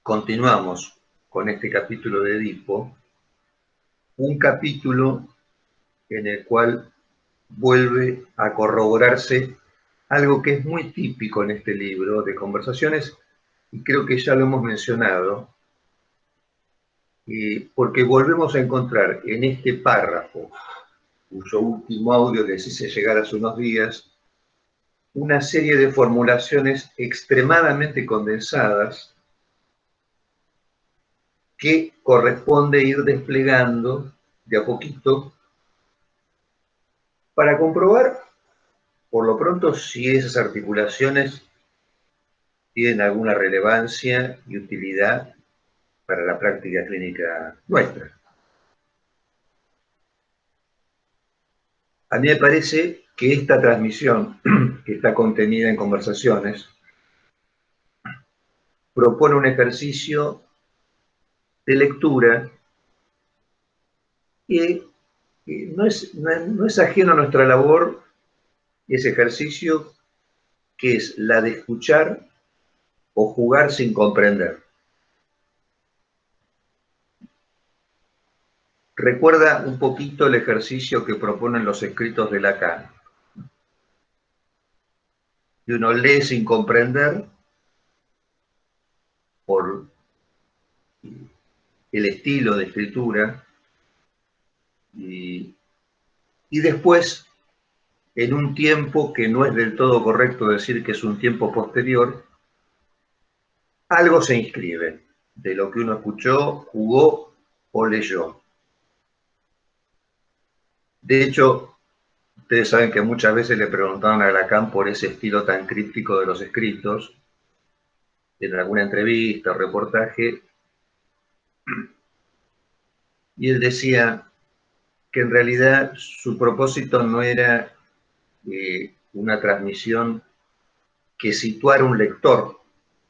Continuamos con este capítulo de Edipo, un capítulo en el cual vuelve a corroborarse algo que es muy típico en este libro de conversaciones, y creo que ya lo hemos mencionado, porque volvemos a encontrar en este párrafo, cuyo último audio les hice llegar hace unos días, una serie de formulaciones extremadamente condensadas que corresponde ir desplegando de a poquito para comprobar, por lo pronto, si esas articulaciones tienen alguna relevancia y utilidad para la práctica clínica nuestra. A mí me parece que esta transmisión, que está contenida en conversaciones, propone un ejercicio de lectura que no es ajeno a nuestra labor, ese ejercicio que es la de escuchar o jugar sin comprender. Recuerda un poquito el ejercicio que proponen los escritos de Lacan. Y uno lee sin comprender por el estilo de escritura y después, en un tiempo que no es del todo correcto decir que es un tiempo posterior, algo se inscribe de lo que uno escuchó, jugó o leyó. De hecho, ustedes saben que muchas veces le preguntaban a Lacan por ese estilo tan críptico de los escritos, en alguna entrevista o reportaje, y él decía que en realidad su propósito no era una transmisión que situara un lector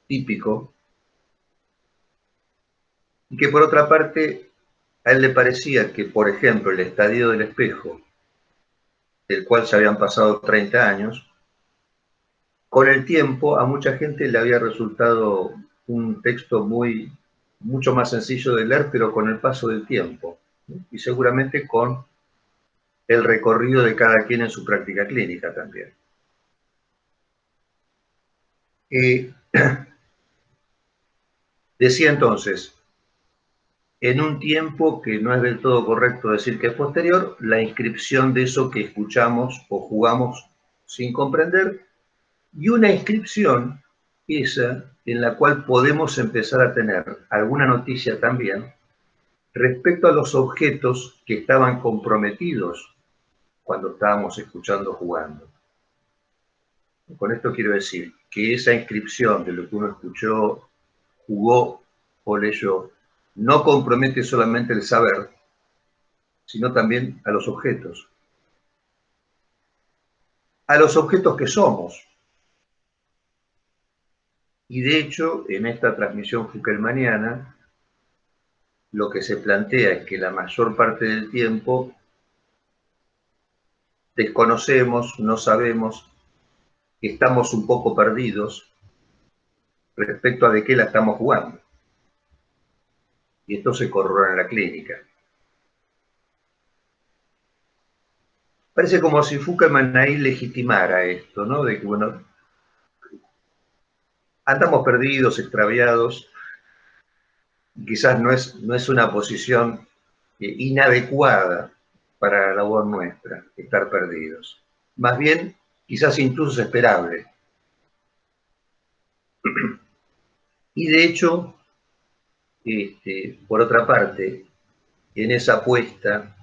típico, y que por otra parte a él le parecía que, por ejemplo, el Estadio del Espejo, del cual se habían pasado 30 años, con el tiempo a mucha gente le había resultado un texto mucho más sencillo de leer, pero con el paso del tiempo, ¿no? Y seguramente con el recorrido de cada quien en su práctica clínica también. Decía entonces, en un tiempo que no es del todo correcto decir que es posterior, la inscripción de eso que escuchamos o jugamos sin comprender, y una inscripción esa en la cual podemos empezar a tener alguna noticia también respecto a los objetos que estaban comprometidos cuando estábamos escuchando jugando. Con esto quiero decir que esa inscripción de lo que uno escuchó, jugó o leyó no compromete solamente el saber, sino también a los objetos. A los objetos que somos. Y de hecho, en esta transmisión Fukelmaniana, lo que se plantea es que la mayor parte del tiempo desconocemos, no sabemos, estamos un poco perdidos respecto a de qué la estamos jugando. Y esto se corrobora en la clínica. Parece como si Fukelman ahí legitimara esto, ¿no? De que, bueno, andamos perdidos, extraviados, y quizás no es una posición inadecuada para la labor nuestra, estar perdidos. Más bien, quizás incluso es esperable. Y de hecho, por otra parte, en esa apuesta,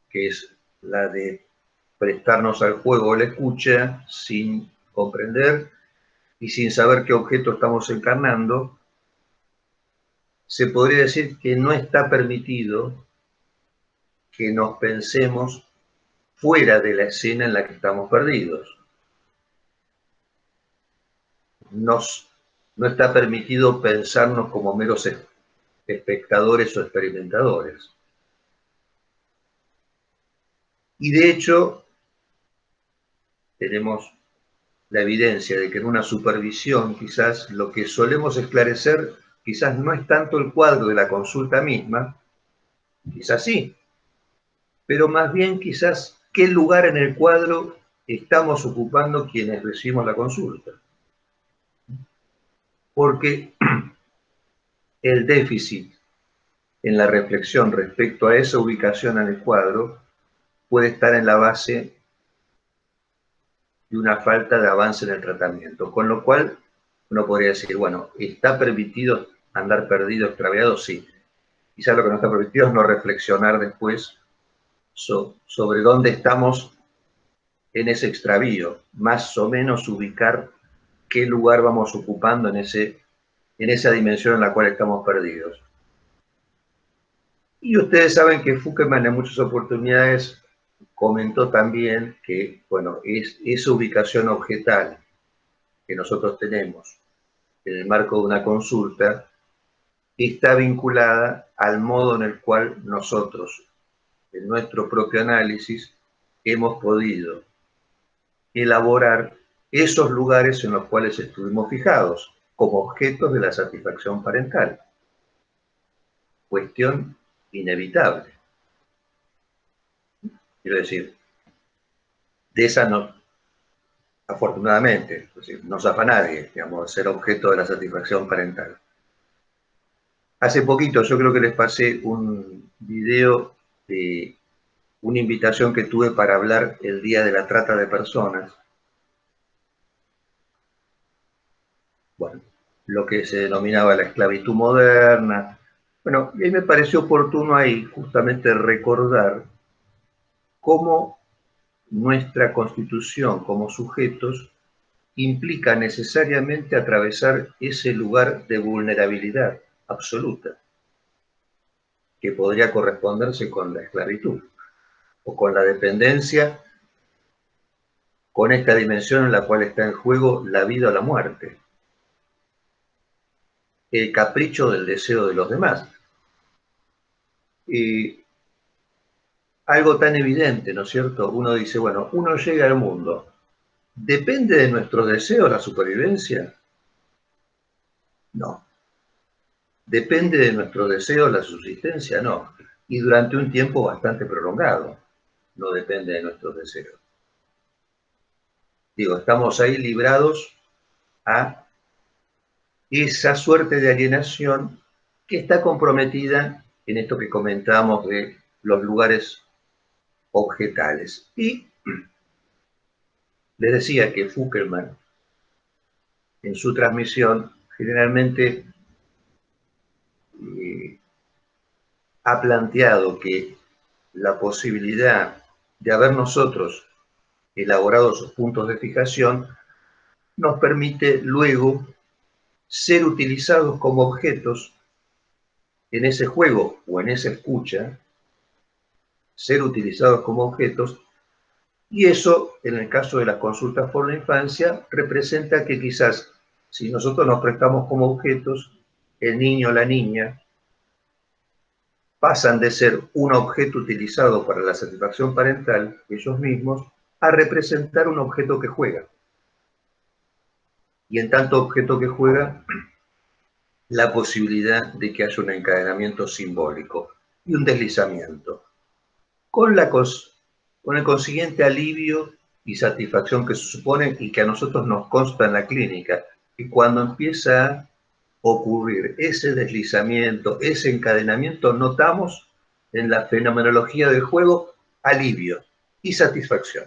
que es la de prestarnos al juego o la escucha sin comprender y sin saber qué objeto estamos encarnando, se podría decir que no está permitido que nos pensemos fuera de la escena en la que estamos perdidos. No está permitido pensarnos como meros espectadores o experimentadores. Y de hecho, tenemos la evidencia de que en una supervisión quizás lo que solemos esclarecer quizás no es tanto el cuadro de la consulta misma, quizás sí, pero más bien quizás qué lugar en el cuadro estamos ocupando quienes recibimos la consulta. Porque el déficit en la reflexión respecto a esa ubicación en el cuadro puede estar en la base de una falta de avance en el tratamiento, con lo cual uno podría decir, bueno, ¿está permitido andar perdido, extraviado? Sí. Quizás lo que no está permitido es no reflexionar después sobre dónde estamos en ese extravío, más o menos ubicar qué lugar vamos ocupando en esa dimensión en la cual estamos perdidos. Y ustedes saben que Fuckerman en muchas oportunidades comentó también que, bueno, esa ubicación objetal que nosotros tenemos en el marco de una consulta está vinculada al modo en el cual nosotros, en nuestro propio análisis, hemos podido elaborar esos lugares en los cuales estuvimos fijados como objetos de la satisfacción parental. Cuestión inevitable. Quiero decir, de esa no, afortunadamente, es decir, no zafa nadie, digamos, ser objeto de la satisfacción parental. Hace poquito yo creo que les pasé un video de una invitación que tuve para hablar el día de la trata de personas. Bueno, lo que se denominaba la esclavitud moderna. Bueno, y me pareció oportuno ahí justamente recordar cómo nuestra constitución como sujetos implica necesariamente atravesar ese lugar de vulnerabilidad absoluta, que podría corresponderse con la esclavitud o con la dependencia, con esta dimensión en la cual está en juego la vida o la muerte, el capricho del deseo de los demás. Y algo tan evidente, ¿no es cierto? Uno dice, bueno, uno llega al mundo. ¿Depende de nuestros deseos la supervivencia? No. ¿Depende de nuestros deseos la subsistencia? No. Y durante un tiempo bastante prolongado. No depende de nuestros deseos. Digo, estamos ahí librados a esa suerte de alienación que está comprometida en esto que comentamos de los lugares objetales. Y les decía que Fuckerman, en su transmisión, generalmente ha planteado que la posibilidad de haber nosotros elaborado esos puntos de fijación nos permite luego ser utilizados como objetos en ese juego o en esa escucha, ser utilizados como objetos, y eso, en el caso de las consultas por la infancia, representa que quizás si nosotros nos prestamos como objetos, el niño o la niña pasan de ser un objeto utilizado para la satisfacción parental, ellos mismos, a representar un objeto que juega. Y en tanto objeto que juega, la posibilidad de que haya un encadenamiento simbólico y un deslizamiento, con el consiguiente alivio y satisfacción que se supone y que a nosotros nos consta en la clínica, y cuando empieza a ocurrir ese deslizamiento, ese encadenamiento, notamos en la fenomenología del juego alivio y satisfacción.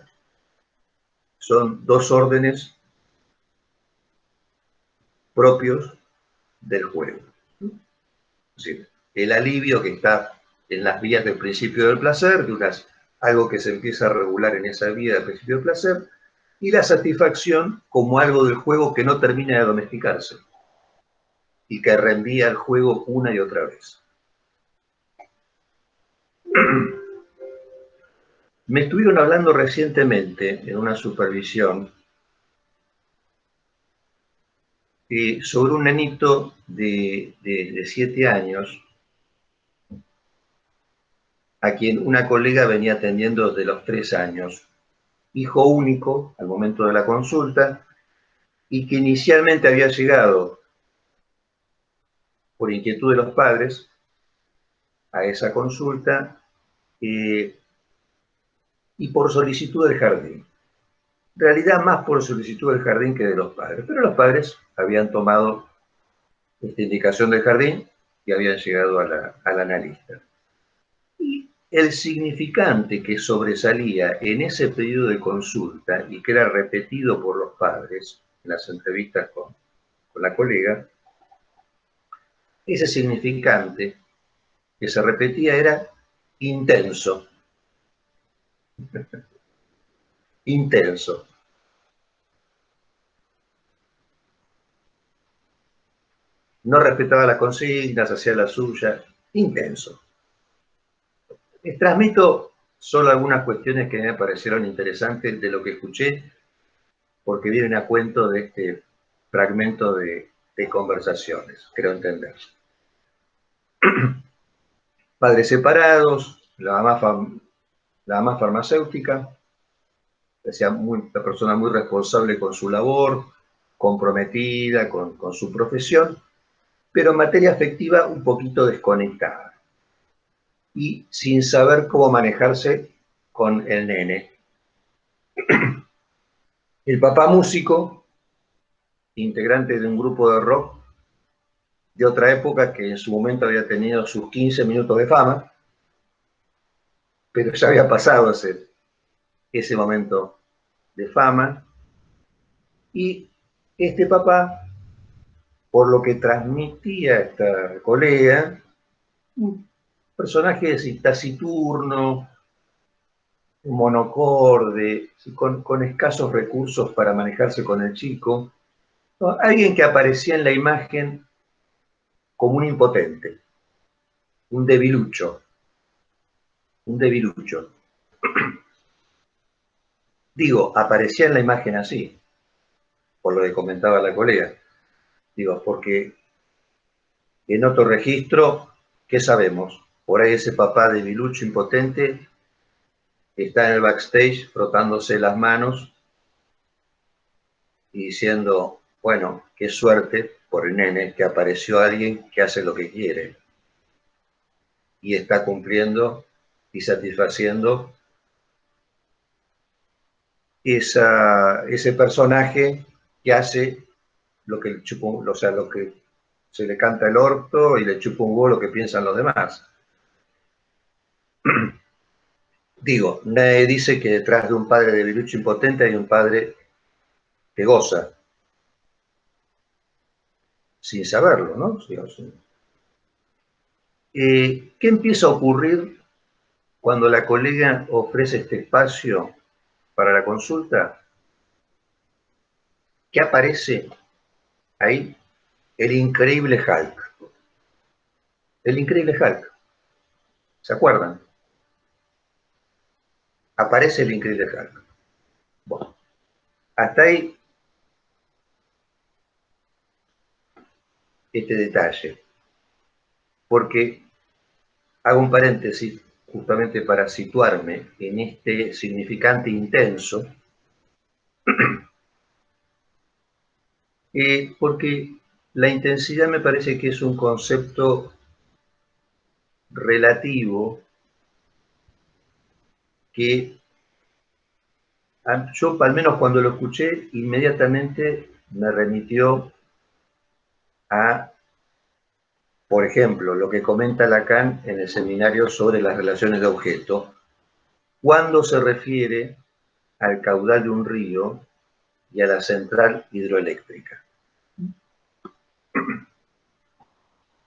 Son dos órdenes propios del juego. Es decir, el alivio que está en las vías del principio del placer, algo que se empieza a regular en esa vía del principio del placer, y la satisfacción como algo del juego que no termina de domesticarse y que reenvía al juego una y otra vez. Me estuvieron hablando recientemente en una supervisión sobre un nenito de 7 años a quien una colega venía atendiendo desde los 3 años, hijo único al momento de la consulta, y que inicialmente había llegado por inquietud de los padres, a esa consulta y por solicitud del jardín. En realidad más por solicitud del jardín que de los padres, pero los padres habían tomado esta indicación del jardín y habían llegado al analista. Y el significante que sobresalía en ese pedido de consulta y que era repetido por los padres en las entrevistas con la colega, ese significante que se repetía era intenso. Intenso. No respetaba las consignas, hacía la suya. Intenso. Les transmito solo algunas cuestiones que me parecieron interesantes de lo que escuché, porque vienen a cuento de este fragmento de conversaciones, creo entender. Padres separados, la mamá farmacéutica, una persona muy responsable con su labor, comprometida con su profesión, pero en materia afectiva un poquito desconectada y sin saber cómo manejarse con el nene. El papá músico, integrante de un grupo de rock de otra época que en su momento había tenido sus 15 minutos de fama, pero ya había pasado ese momento de fama. Y este papá, por lo que transmitía esta colega, un personaje taciturno, monocorde, con escasos recursos para manejarse con el chico, ¿no? Alguien que aparecía en la imagen como un impotente, un debilucho, un debilucho. Digo, aparecía en la imagen así, por lo que comentaba la colega. Digo, porque en otro registro, ¿qué sabemos? Por ahí ese papá debilucho impotente está en el backstage frotándose las manos y diciendo, bueno, qué suerte por el nene que apareció alguien que hace lo que quiere y está cumpliendo y satisfaciendo ese personaje que hace lo que, o sea, lo que se le canta el orto y le chupa un huevo lo que piensan los demás. Digo, nadie dice que detrás de un padre debilucho impotente hay un padre que goza, sin saberlo, ¿no? ¿Qué empieza a ocurrir cuando la colega ofrece este espacio para la consulta? ¿Qué aparece ahí? El increíble Hulk. El increíble Hulk. ¿Se acuerdan? Aparece el increíble Hulk. Bueno, hasta ahí este detalle. Porque hago un paréntesis justamente para situarme en este significante intenso, porque la intensidad me parece que es un concepto relativo que yo, al menos cuando lo escuché, inmediatamente me remitió a, por ejemplo, lo que comenta Lacan en el seminario sobre las relaciones de objeto, cuando se refiere al caudal de un río y a la central hidroeléctrica.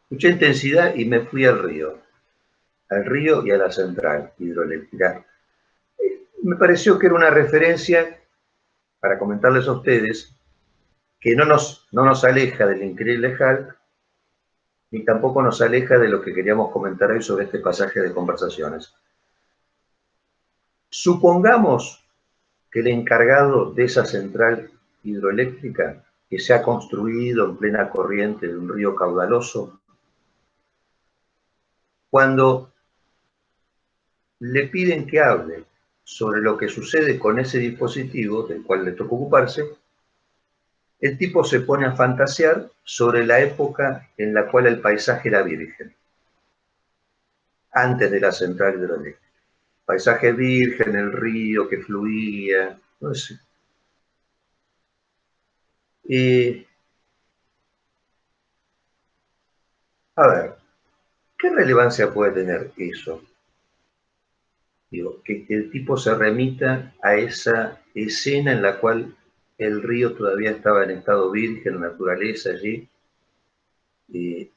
Escuché intensidad y me fui al río y a la central hidroeléctrica. Me pareció que era una referencia, para comentarles a ustedes, que no nos aleja del increíble Hulk, ni tampoco nos aleja de lo que queríamos comentar hoy sobre este pasaje de conversaciones. Supongamos que el encargado de esa central hidroeléctrica, que se ha construido en plena corriente de un río caudaloso, cuando le piden que hable sobre lo que sucede con ese dispositivo del cual le toca ocuparse, el tipo se pone a fantasear sobre la época en la cual el paisaje era virgen, antes de la central hidroeléctrica. Paisaje virgen, el río que fluía, no sé. A ver, ¿qué relevancia puede tener eso? Digo, que el tipo se remita a esa escena en la cual el río todavía estaba en estado virgen, la naturaleza allí. Eh,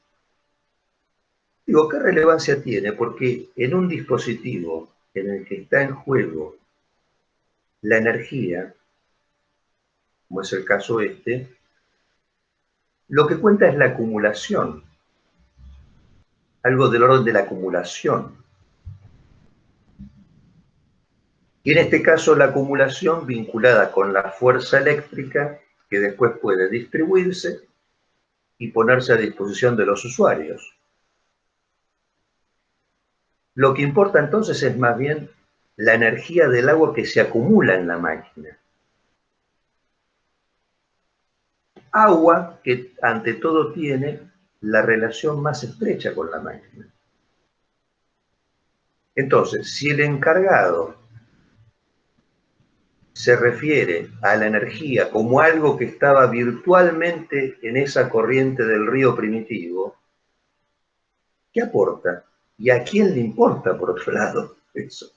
Digo, ¿qué relevancia tiene? Porque en un dispositivo en el que está en juego la energía, como es el caso este, lo que cuenta es la acumulación, algo del orden de la acumulación. Y en este caso la acumulación vinculada con la fuerza eléctrica que después puede distribuirse y ponerse a disposición de los usuarios. Lo que importa entonces es más bien la energía del agua que se acumula en la máquina. Agua que ante todo tiene la relación más estrecha con la máquina. Entonces, si el encargado se refiere a la energía como algo que estaba virtualmente en esa corriente del río primitivo, ¿qué aporta? ¿Y a quién le importa, por otro lado, eso?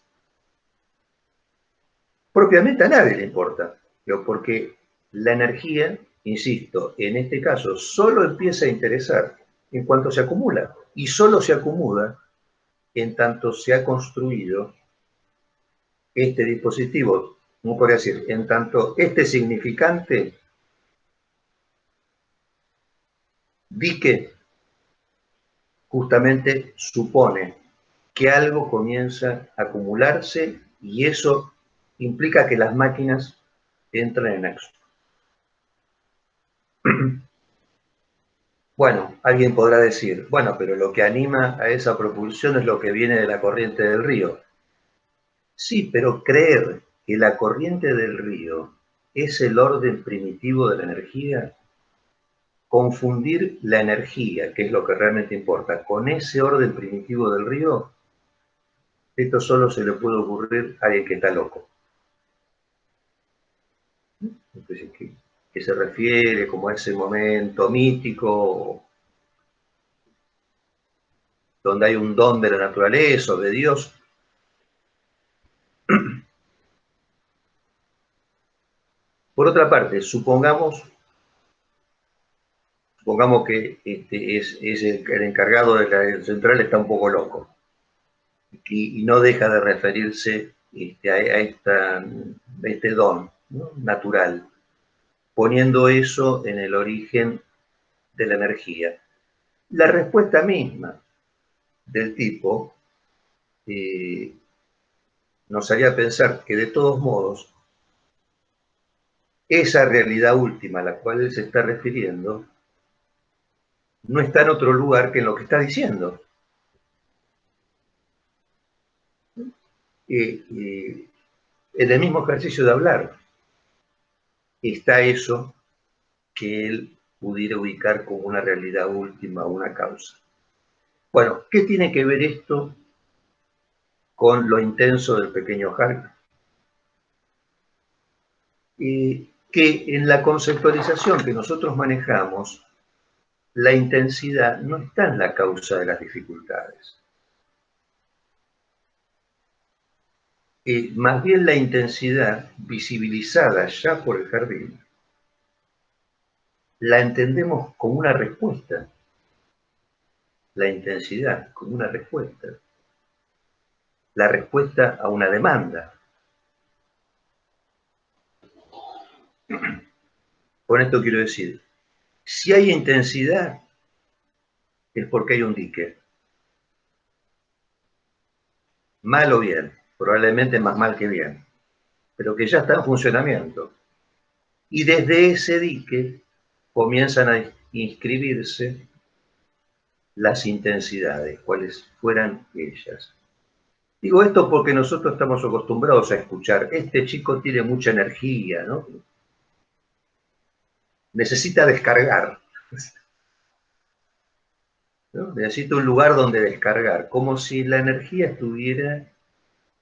Propiamente a nadie le importa, porque la energía, insisto, en este caso solo empieza a interesar en cuanto se acumula, y solo se acumula en tanto se ha construido este dispositivo, no podría decir, en tanto este significante dique justamente supone que algo comienza a acumularse y eso implica que las máquinas entran en acción. Bueno, alguien podrá decir, bueno, pero lo que anima a esa propulsión es lo que viene de la corriente del río. Sí, pero creer que la corriente del río es el orden primitivo de la energía, confundir la energía, que es lo que realmente importa, con ese orden primitivo del río, esto solo se le puede ocurrir a alguien que está loco. Entonces, que se refiere como a ese momento mítico donde hay un don de la naturaleza o de Dios. Por otra parte, supongamos que es el encargado de la central está un poco loco y no deja de referirse a este don, ¿no?, natural, poniendo eso en el origen de la energía. La respuesta misma del tipo nos haría pensar que de todos modos esa realidad última a la cual él se está refiriendo no está en otro lugar que en lo que está diciendo. En el mismo ejercicio de hablar está eso que él pudiera ubicar como una realidad última, una causa. Bueno, ¿qué tiene que ver esto con lo intenso del pequeño Hulk? Que en la conceptualización que nosotros manejamos, la intensidad no está en la causa de las dificultades. Más bien la intensidad visibilizada ya por el jardín, la entendemos como una respuesta, la intensidad como una respuesta, la respuesta a una demanda. Con esto quiero decir, si hay intensidad es porque hay un dique, mal o bien, probablemente más mal que bien, pero que ya está en funcionamiento. Y desde ese dique comienzan a inscribirse las intensidades, cuales fueran ellas. Digo esto porque nosotros estamos acostumbrados a escuchar, este chico tiene mucha energía, ¿no? necesita descargar, ¿no? Necesita un lugar donde descargar, como si la energía estuviera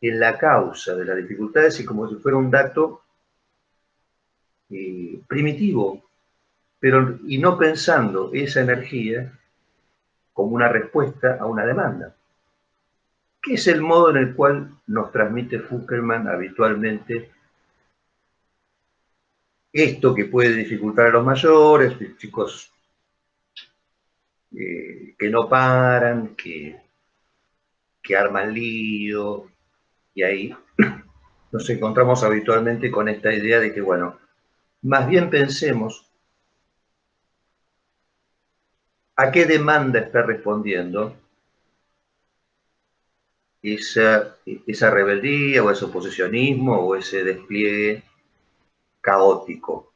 en la causa de las dificultades y como si fuera un dato primitivo, pero y no pensando esa energía como una respuesta a una demanda, que es el modo en el cual nos transmite Fuckelman habitualmente esto que puede dificultar a los mayores, chicos que no paran, que arman lío, y ahí nos encontramos habitualmente con esta idea de que, bueno, más bien pensemos a qué demanda está respondiendo esa rebeldía o ese oposicionismo o ese despliegue caótico.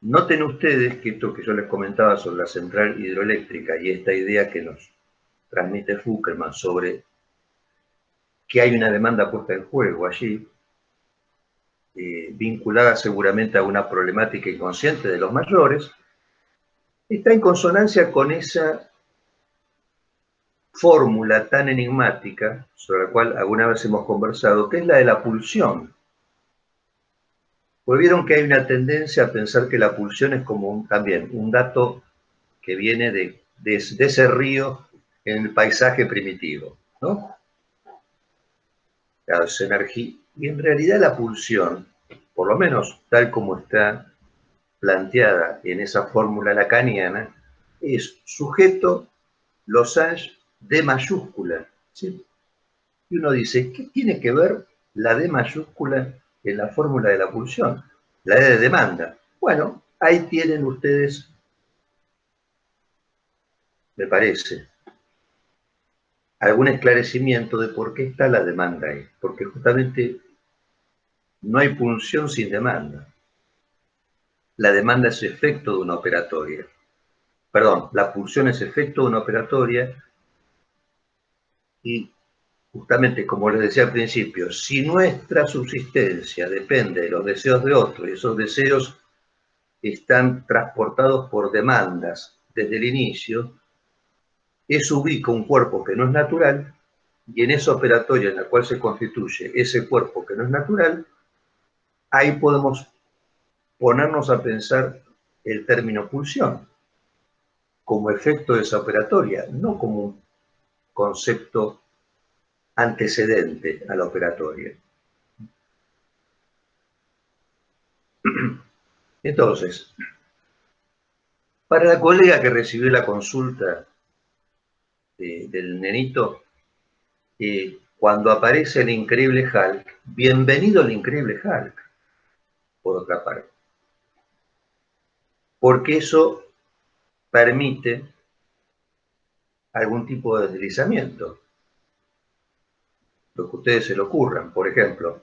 Noten ustedes que esto que yo les comentaba sobre la central hidroeléctrica y esta idea que nos transmite Fuckelman sobre que hay una demanda puesta en juego allí, vinculada seguramente a una problemática inconsciente de los mayores, está en consonancia con esa fórmula tan enigmática sobre la cual alguna vez hemos conversado, que es la de la pulsión. Pues vieron que hay una tendencia a pensar que la pulsión es como también un dato que viene de ese río en el paisaje primitivo, ¿no? Claro, es energía. Y en realidad la pulsión, por lo menos tal como está planteada en esa fórmula lacaniana, es sujeto losange D mayúscula, ¿sí? Y uno dice, ¿qué tiene que ver la D mayúscula en la fórmula de la pulsión? La D de demanda. Bueno, ahí tienen ustedes, me parece, algún esclarecimiento de por qué está la demanda ahí. Porque justamente no hay pulsión sin demanda. La demanda es efecto de una operatoria. Perdón, la pulsión es efecto de una operatoria y justamente como les decía al principio, si nuestra subsistencia depende de los deseos de otros y esos deseos están transportados por demandas desde el inicio, eso ubica un cuerpo que no es natural y en esa operatoria en la cual se constituye ese cuerpo que no es natural, ahí podemos ponernos a pensar el término pulsión como efecto de esa operatoria, no como un concepto antecedente a la operatoria. Entonces, para la colega que recibió la consulta del nenito, cuando aparece el increíble Hulk, bienvenido al increíble Hulk, por otra parte, porque eso permite algún tipo de deslizamiento, lo que a ustedes se le ocurran. Por ejemplo,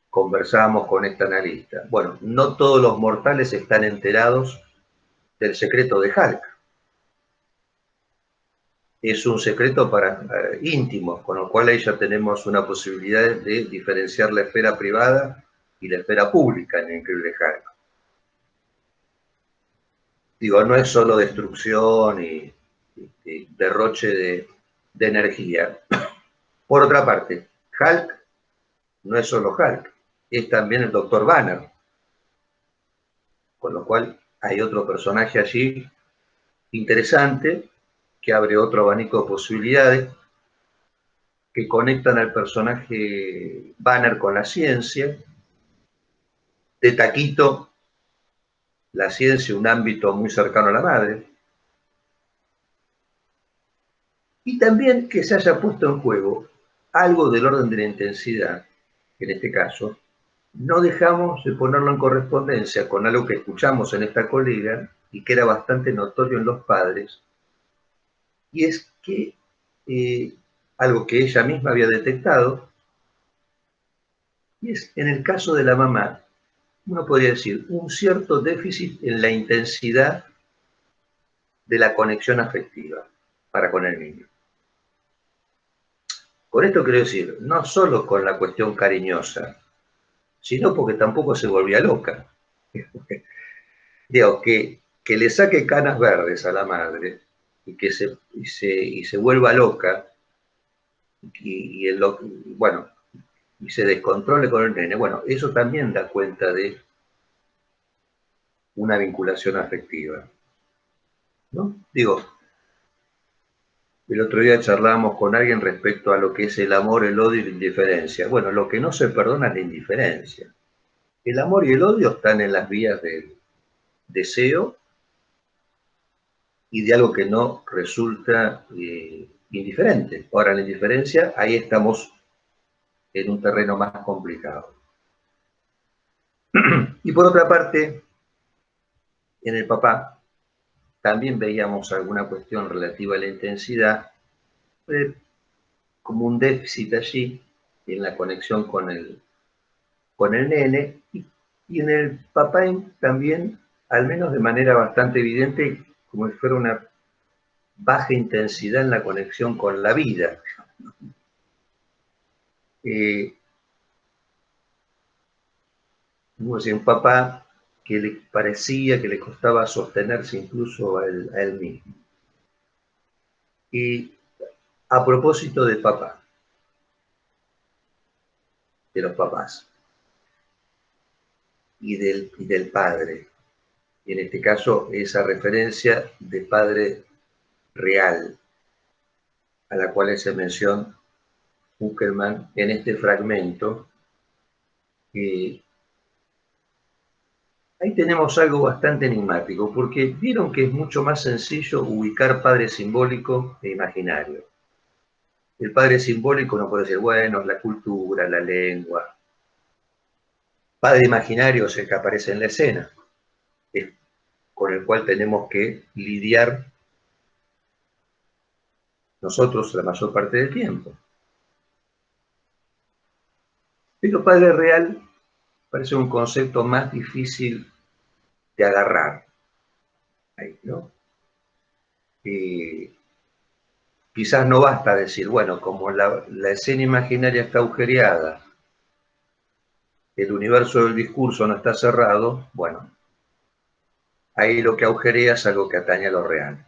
conversamos con esta analista. Bueno, no todos los mortales están enterados del secreto de Hulk. Es un secreto para íntimos, con lo cual ahí ya tenemos una posibilidad de diferenciar la esfera privada y la esfera pública en el increíble Hulk. Digo, no es solo destrucción y derroche de energía. Por otra parte, Hulk no es solo Hulk, es también el Dr. Banner, con lo cual hay otro personaje allí interesante que abre otro abanico de posibilidades que conectan al personaje Banner con la ciencia, de taquito, la ciencia un ámbito muy cercano a la madre, y también que se haya puesto en juego algo del orden de la intensidad, en este caso, no dejamos de ponerlo en correspondencia con algo que escuchamos en esta colega y que era bastante notorio en los padres, y es que algo que ella misma había detectado, y es en el caso de la mamá, uno podría decir, un cierto déficit en la intensidad de la conexión afectiva para con el niño. Con esto quiero decir, no solo con la cuestión cariñosa, sino porque tampoco se volvía loca. Digo, que le saque canas verdes a la madre y que se vuelva loca bueno, y se descontrole con el nene, bueno, eso también da cuenta de una vinculación afectiva, ¿no? Digo, el otro día charlábamos con alguien respecto a lo que es el amor, el odio y la indiferencia. Bueno, lo que no se perdona es la indiferencia. El amor y el odio están en las vías del deseo y de algo que no resulta indiferente. Ahora, la indiferencia, ahí estamos en un terreno más complicado. Y por otra parte, en el papá también veíamos alguna cuestión relativa a la intensidad, como un déficit allí en la conexión con el nene, y en el papá también, al menos de manera bastante evidente, como si fuera una baja intensidad en la conexión con la vida. Un papá que le parecía que le costaba sostenerse incluso a él mismo. Y a propósito de papá, de los papás y del padre, y en este caso esa referencia de padre real, a la cual hace mención Uckerman en este fragmento, ahí tenemos algo bastante enigmático, porque vieron que es mucho más sencillo ubicar padre simbólico e imaginario. El padre simbólico uno puede decir, bueno, la cultura, la lengua. Padre imaginario es el que aparece en la escena, es con el cual tenemos que lidiar nosotros la mayor parte del tiempo. Pero padre real parece un concepto más difícil de agarrar. Ahí, ¿no? Quizás no basta decir, bueno, como la escena imaginaria está agujereada, el universo del discurso no está cerrado, bueno, ahí lo que agujerea es algo que atañe a lo real,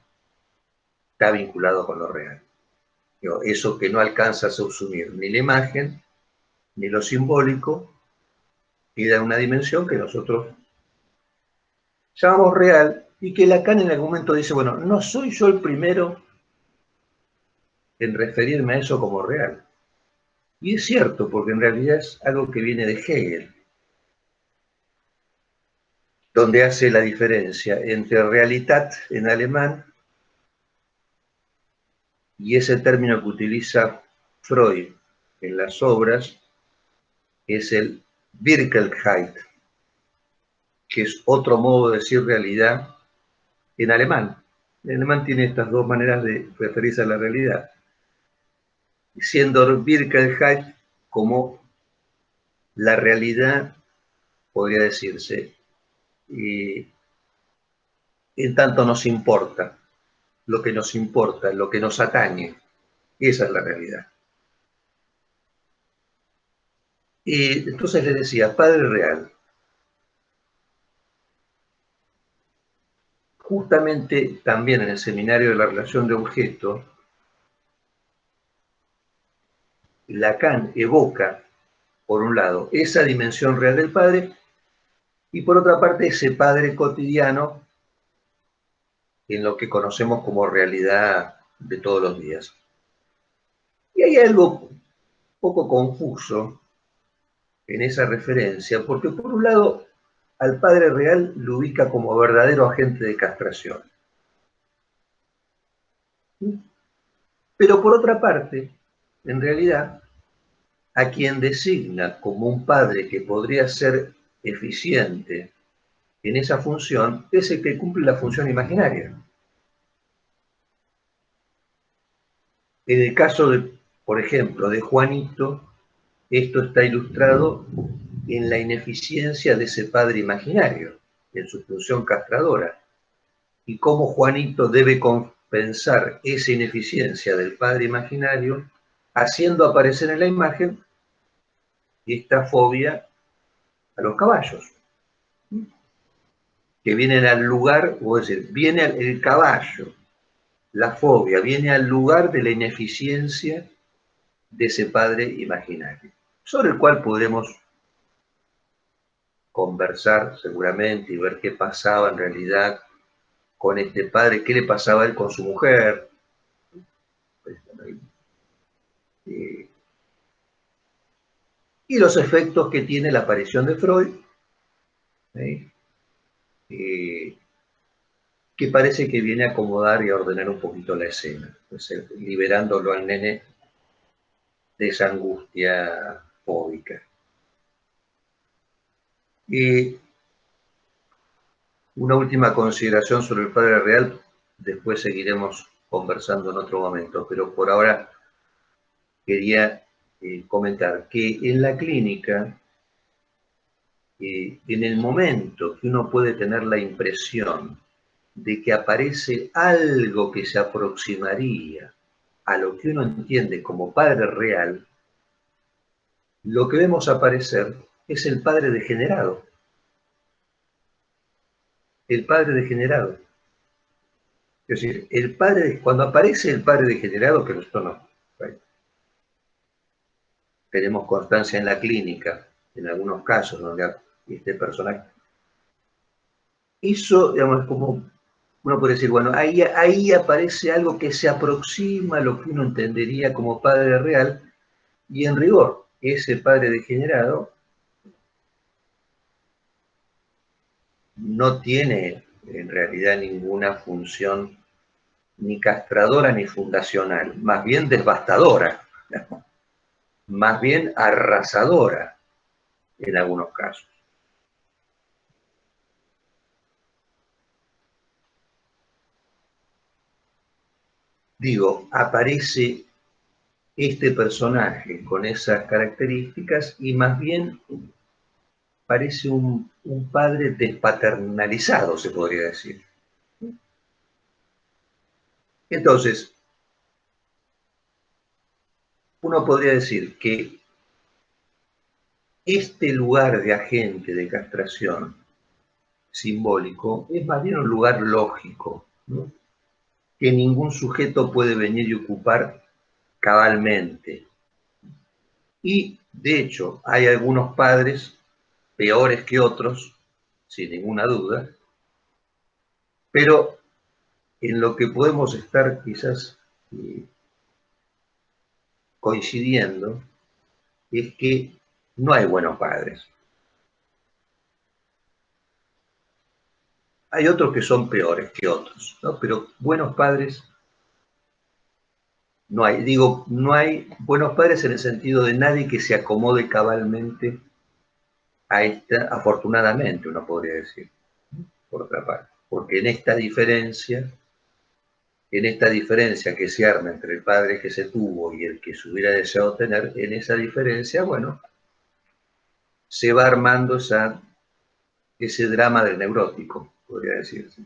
está vinculado con lo real. Eso que no alcanza a subsumir ni la imagen, ni lo simbólico, y da una dimensión que nosotros llamamos real, y que Lacan en algún momento dice, bueno, no soy yo el primero en referirme a eso como real. Y es cierto, porque en realidad es algo que viene de Hegel, donde hace la diferencia entre Realität en alemán y ese término que utiliza Freud en las obras, es el Wirklichkeit, que es otro modo de decir realidad en alemán. En alemán tiene estas dos maneras de referirse a la realidad, siendo Wirklichkeit como la realidad, podría decirse, en tanto nos importa, lo que nos atañe, esa es la realidad. Y entonces le decía, padre real, justamente también en el seminario de la relación de objeto, Lacan evoca, por un lado, esa dimensión real del padre, y por otra parte, ese padre cotidiano en lo que conocemos como realidad de todos los días. Y hay algo poco confuso en esa referencia, porque por un lado, al padre real lo ubica como verdadero agente de castración. Pero por otra parte, en realidad, a quien designa como un padre que podría ser eficiente en esa función es el que cumple la función imaginaria. En el caso, por ejemplo, de Juanito, esto está ilustrado en la ineficiencia de ese padre imaginario, en su función castradora, y cómo Juanito debe compensar esa ineficiencia del padre imaginario haciendo aparecer en la imagen esta fobia a los caballos, que vienen al lugar, o es decir, viene el caballo, la fobia, viene al lugar de la ineficiencia de ese padre imaginario, sobre el cual podremos conversar seguramente y ver qué pasaba en realidad con este padre, qué le pasaba a él con su mujer. Y los efectos que tiene la aparición de Freud, ¿sí? Que parece que viene a acomodar y a ordenar un poquito la escena, pues, liberándolo al nene de esa angustia fóbica. Y una última consideración sobre el padre real, después seguiremos conversando en otro momento, pero por ahora quería comentar que en la clínica, en el momento que uno puede tener la impresión de que aparece algo que se aproximaría a lo que uno entiende como padre real, lo que vemos aparecer es el padre degenerado. El padre degenerado. Es decir, el padre, cuando aparece el padre degenerado, que nosotros no, ¿right? Tenemos constancia en la clínica, en algunos casos donde este personaje, eso, digamos, es como, uno puede decir, bueno, ahí aparece algo que se aproxima a lo que uno entendería como padre real, y en rigor, ese padre degenerado no tiene en realidad ninguna función ni castradora ni fundacional, más bien devastadora, más bien arrasadora en algunos casos. Digo, aparece este personaje con esas características y más bien parece un padre despaternalizado, se podría decir. Entonces, uno podría decir que este lugar de agente de castración simbólico es más bien un lugar lógico, ¿no? Que ningún sujeto puede venir y ocupar cabalmente. Y, de hecho, hay algunos padres peores que otros, sin ninguna duda, pero en lo que podemos estar quizás coincidiendo es que no hay buenos padres. Hay otros que son peores que otros, ¿no? Pero buenos padres no hay. Digo, no hay buenos padres en el sentido de nadie que se acomode cabalmente a esta, afortunadamente uno podría decir, por otra parte. Porque en esta diferencia que se arma entre el padre que se tuvo y el que se hubiera deseado tener, en esa diferencia, bueno, se va armando ese drama del neurótico, podría decirse.